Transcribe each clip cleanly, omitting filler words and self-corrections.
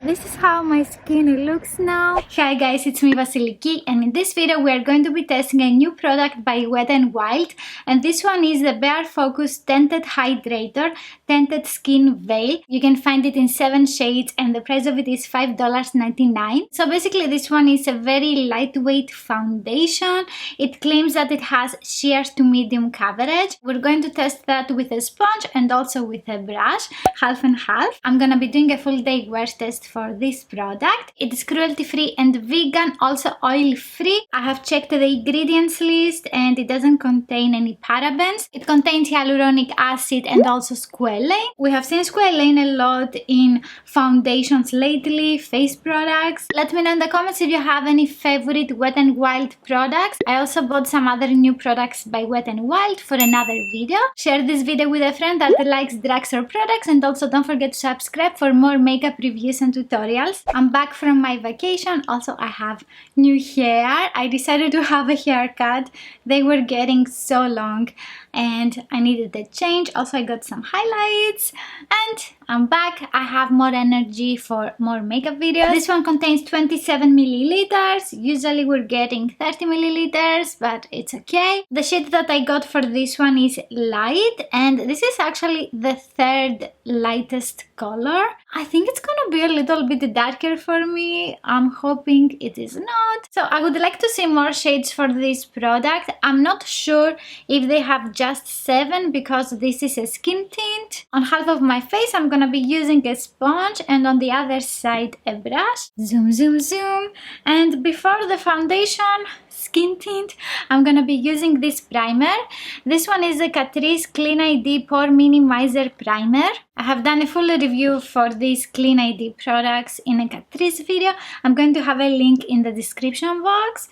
This is how my skin looks now. Hi guys, it's me Vasiliki, and in this video we are going to be testing a new product by Wet n Wild, and this one is the Bare Focus Tinted Hydrator Tinted Skin Veil. You can find it in 7 shades and the price of it is $5.99. So basically this one is a very lightweight foundation. It claims that it has sheer to medium coverage. We're going to test that with a sponge and also with a brush, half and half. I'm gonna be doing a full day wear test for this product. It is cruelty free and vegan, also oil free. I have checked the ingredients list and it doesn't contain any parabens. It contains hyaluronic acid and also squalane. We have seen squalane a lot in foundations lately, face products. Let me know in the comments if you have any favorite Wet n Wild products. I also bought some other new products by Wet n Wild for another video. Share this video with a friend that likes drugstore products, and also don't forget to subscribe for more makeup reviews and tutorials. I'm back from my vacation. Also, I have new hair. I decided to have a haircut. They were getting so long and I needed a change. Also, I got some highlights and I'm back. I have more energy for more makeup videos. This one contains 27 milliliters. Usually we're getting 30 milliliters, but it's okay. The shade that I got for this one is light, and this is actually the third lightest color. I think it's gonna be a little bit darker for me. I'm hoping it is not. So I would like to see more shades for this product. I'm not sure if they have just 7 because this is a skin tint. On half of my face I'm gonna be using a sponge and on the other side a brush. Zoom, zoom, zoom. And before the foundation, skin tint, I'm gonna be using this primer. This one is a Catrice Clean ID Pore Minimizer Primer. I have done a full review for these Clean ID products in a Catrice video. I'm going to have a link in the description box,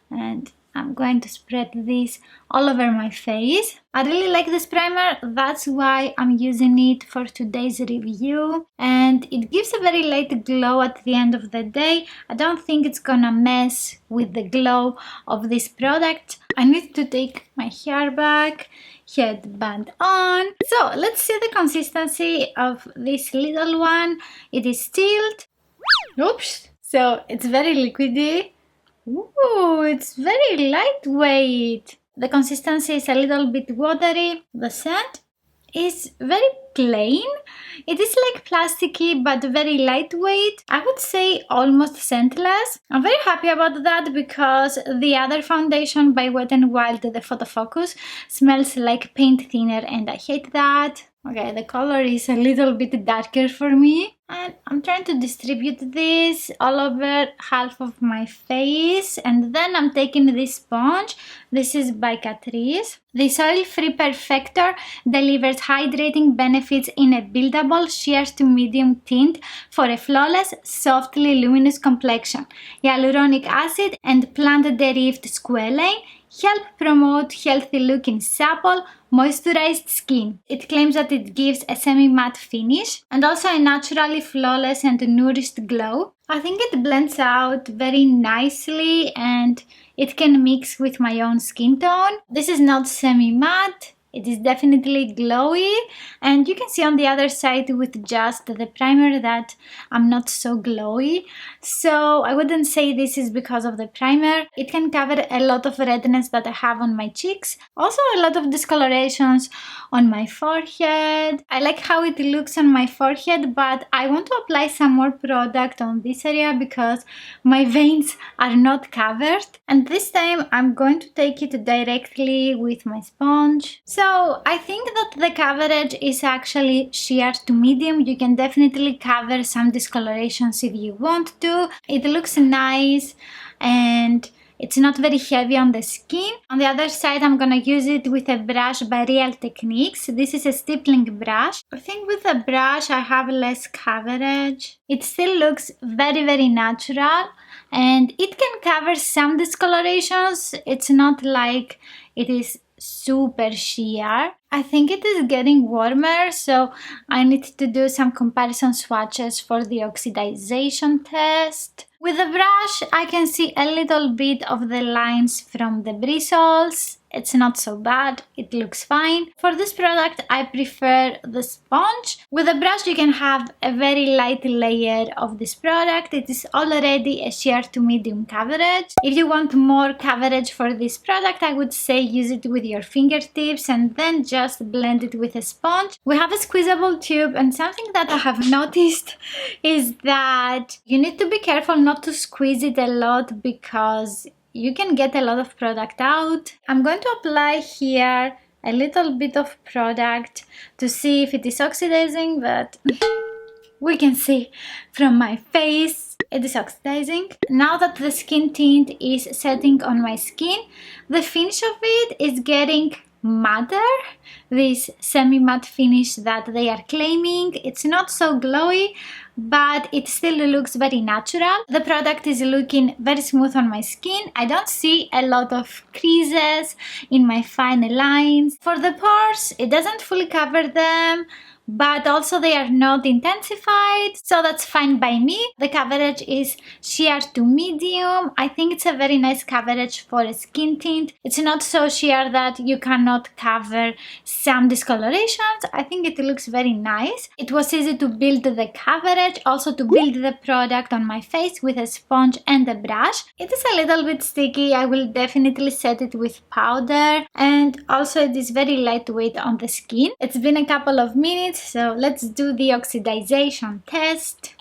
and I'm going to spread this all over my face. I really like this primer, that's why I'm using it for today's review, and it gives a very light glow at the end of the day. I don't think it's gonna mess with the glow of this product. I need to take my hair back, headband on. So let's see the consistency of this little one. It is stilled. Oops! So it's very liquidy. Ooh, it's very lightweight. The consistency is a little bit watery. The scent is very plain. It is like plasticky but very lightweight. I would say almost scentless. I'm very happy about that because the other foundation by Wet n Wild, the Photo Focus, smells like paint thinner and I hate that. Okay, the color is a little bit darker for me, and I'm trying to distribute this all over half of my face, and then I'm taking this sponge. This is by Catrice. This oil-free perfector delivers hydrating benefits in a buildable sheer to medium tint for a flawless, softly luminous complexion. Hyaluronic acid and plant-derived squalane help promote healthy looking supple, moisturized skin. It claims that it gives a semi-matte finish and also a naturally flawless and nourished glow. I think it blends out very nicely and it can mix with my own skin tone. This is not semi-matte. It is definitely glowy, and you can see on the other side with just the primer that I'm not so glowy. So I wouldn't say this is because of the primer. It can cover a lot of redness that I have on my cheeks. Also a lot of discolorations on my forehead. I like how it looks on my forehead, but I want to apply some more product on this area because my veins are not covered. And this time I'm going to take it directly with my sponge. So I think that the coverage is actually sheer to medium. You can definitely cover some discolorations if you want to. It looks nice and it's not very heavy on the skin. On the other side, I'm gonna use it with a brush by Real Techniques. This is a stippling brush. I think with the brush I have less coverage. It still looks very, very natural and it can cover some discolorations. It's not like it is super sheer. I think it is getting warmer, so I need to do some comparison swatches for the oxidization test. With the brush, I can see a little bit of the lines from the bristles. It's not so bad, it looks fine. For this product, I prefer the sponge. With the brush, you can have a very light layer of this product. It is already a sheer to medium coverage. If you want more coverage for this product, I would say use it with your fingertips and then just blend it with a sponge. We have a squeezable tube, and something that I have noticed is that you need to be careful not to squeeze it a lot because you can get a lot of product out. I'm going to apply here a little bit of product to see if it is oxidizing, but we can see from my face it is oxidizing. Now that the skin tint is setting on my skin, the finish of it is getting matter, this semi-matte finish that they are claiming. It's not so glowy, but it still looks very natural. The product is looking very smooth on my skin. I don't see a lot of creases in my fine lines. For the pores, it doesn't fully cover them, but also they are not intensified, so that's fine by me. The coverage is sheer to medium. I think it's a very nice coverage for a skin tint. It's not so sheer that you cannot cover some discolorations. I think it looks very nice. It was easy to build the coverage, also to build the product on my face with a sponge and a brush. It is a little bit sticky. I will definitely set it with powder, and also it is very lightweight on the skin. It's been a couple of minutes, so let's do the oxidization test.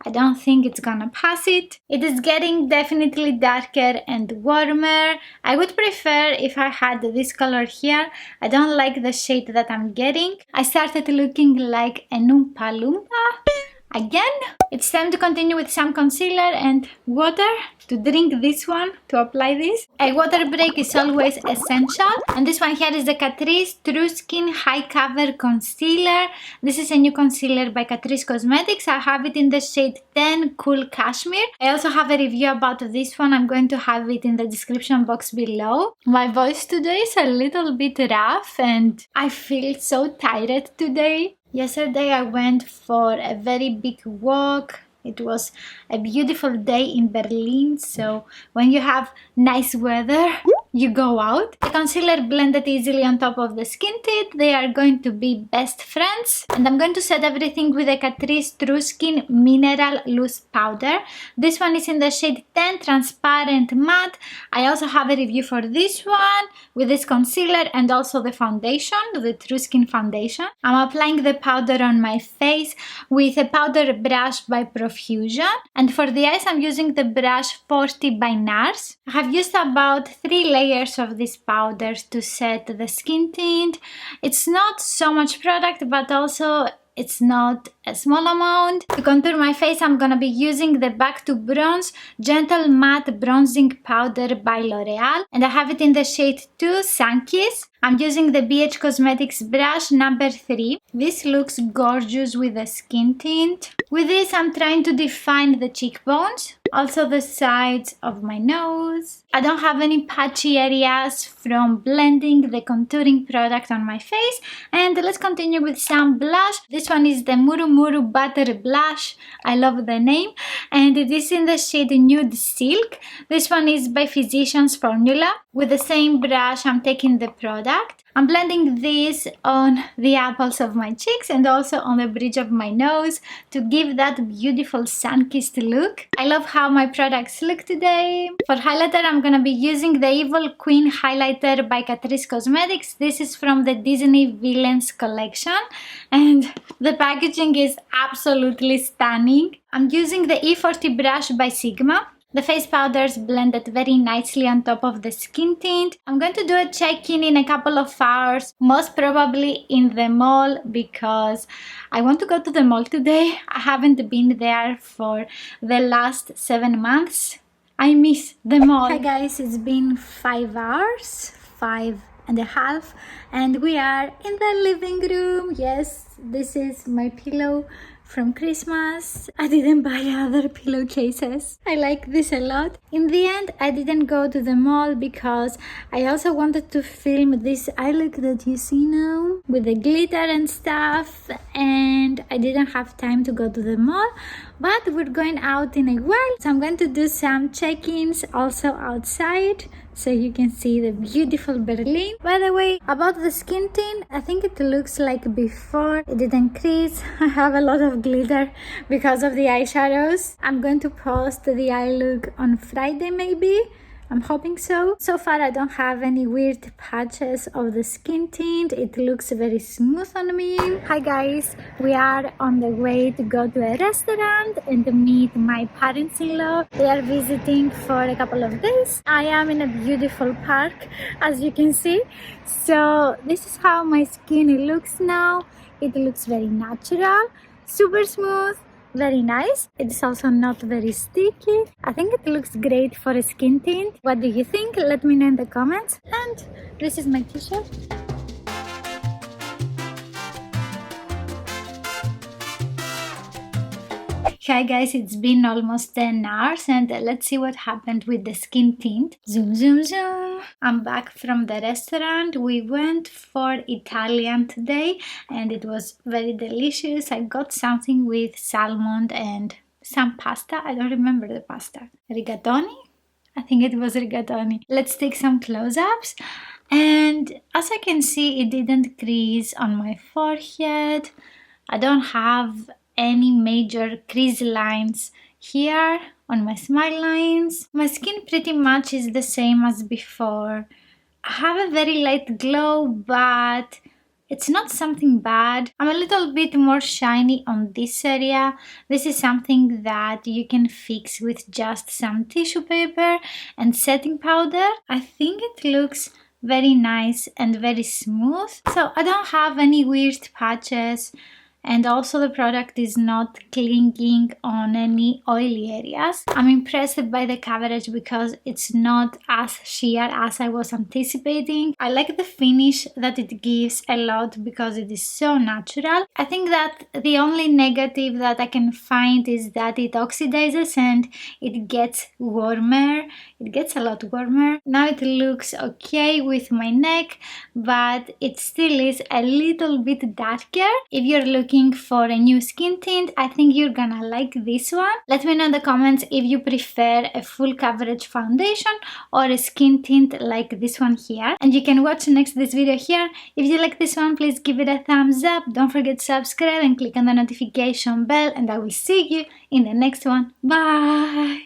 I don't think it's gonna pass it. It is getting definitely darker and warmer. I would prefer if I had this color here. I don't like the shade that I'm getting. I started looking like an Oompa Loompa again. It's time to continue with some concealer and water to drink this one, to apply this. A water break is always essential, and this one here is the Catrice True Skin High Cover Concealer. This is a new concealer by Catrice Cosmetics. I have it in the shade 10 Cool Cashmere. I also have a review about this one. I'm going to have it in the description box below. My voice today is a little bit rough and I feel so tired today. Yesterday I went for a very big walk. It was a beautiful day in Berlin, so when you have nice weather, you go out. The concealer blended easily on top of the skin tint. They are going to be best friends. And I'm going to set everything with the Catrice True Skin Mineral Loose Powder. This one is in the shade 10 Transparent Matte. I also have a review for this one with this concealer and also the foundation, the True Skin foundation. I'm applying the powder on my face with a powder brush by Profusion. And for the eyes, I'm using the brush 40 by NARS. I have used about 3 layers of this powder to set the skin tint. It's not so much product, but also it's not a small amount. To contour my face, I'm gonna be using the Back to Bronze Gentle Matte Bronzing Powder by L'Oreal, and I have it in the shade 2 Sunkiss. I'm using the BH Cosmetics brush number 3. This looks gorgeous with the skin tint. With this, I'm trying to define the cheekbones, also the sides of my nose. I don't have any patchy areas from blending the contouring product on my face. And let's continue with some blush. This one is the Muru Muru Butter Blush. I love the name. And it is in the shade Nude Silk. This one is by Physicians Formula. With the same brush, I'm taking the product. I'm blending this on the apples of my cheeks and also on the bridge of my nose to give that beautiful sun-kissed look. I love how my products look today. For highlighter, I'm gonna be using the Evil Queen highlighter by Catrice Cosmetics. This is from the Disney Villains collection and the packaging is absolutely stunning. I'm using the E40 brush by Sigma. The face powders blended very nicely on top of the skin tint. I'm going to do a check-in in a couple of hours, most probably in the mall because I want to go to the mall today. I haven't been there for the last 7 months. I miss the mall. Hi guys, it's been 5 hours, 5.5, and we are in the living room. Yes, this is my pillow from Christmas. I didn't buy other pillowcases. I like this a lot. In the end, I didn't go to the mall because I also wanted to film this eye look that you see now with the glitter and stuff, and I didn't have time to go to the mall, but we're going out in a while, so I'm going to do some check-ins also outside so you can see the beautiful Berlin. By the way, about the skin tint, I think it looks like before. It didn't crease. I have a lot of glitter because of the eyeshadows. I'm going to post the eye look on Friday maybe. I'm hoping so. So far I don't have any weird patches of the skin tint. It looks very smooth on me. Hi guys, we are on the way to go to a restaurant and to meet my parents-in-law. They are visiting for a couple of days. I am in a beautiful park, as you can see. So this is how my skin looks now. It looks very natural, super smooth, very nice. It's also not very sticky. I think it looks great for a skin tint. What do you think? Let me know in the comments. And this is my t-shirt. Hi guys, it's been almost 10 hours and let's see what happened with the skin tint. Zoom, zoom, zoom. I'm back from the restaurant. We went for Italian today and it was very delicious. I got something with salmon and some pasta. I don't remember the pasta. Rigatoni? I think it was rigatoni. Let's take some close-ups. And as I can see, it didn't crease on my forehead. I don't have any major crease lines here on my smile lines. My skin pretty much is the same as before. I have a very light glow, but it's not something bad. I'm a little bit more shiny on this area. This is something that you can fix with just some tissue paper and setting powder. I think it looks very nice and very smooth. So I don't have any weird patches. And also the product is not clinging on any oily areas. I'm impressed by the coverage because it's not as sheer as I was anticipating. I like the finish that it gives a lot because it is so natural. I think that the only negative that I can find is that it oxidizes and it gets warmer. It gets a lot warmer. Now it looks okay with my neck, but it still is a little bit darker. If you're looking for a new skin tint, I think you're gonna like this one. Let me know in the comments if you prefer a full coverage foundation or a skin tint like this one here. And you can watch next this video here. If you like this one, please give it a thumbs up. Don't forget to subscribe and click on the notification bell, and I will see you in the next one. Bye!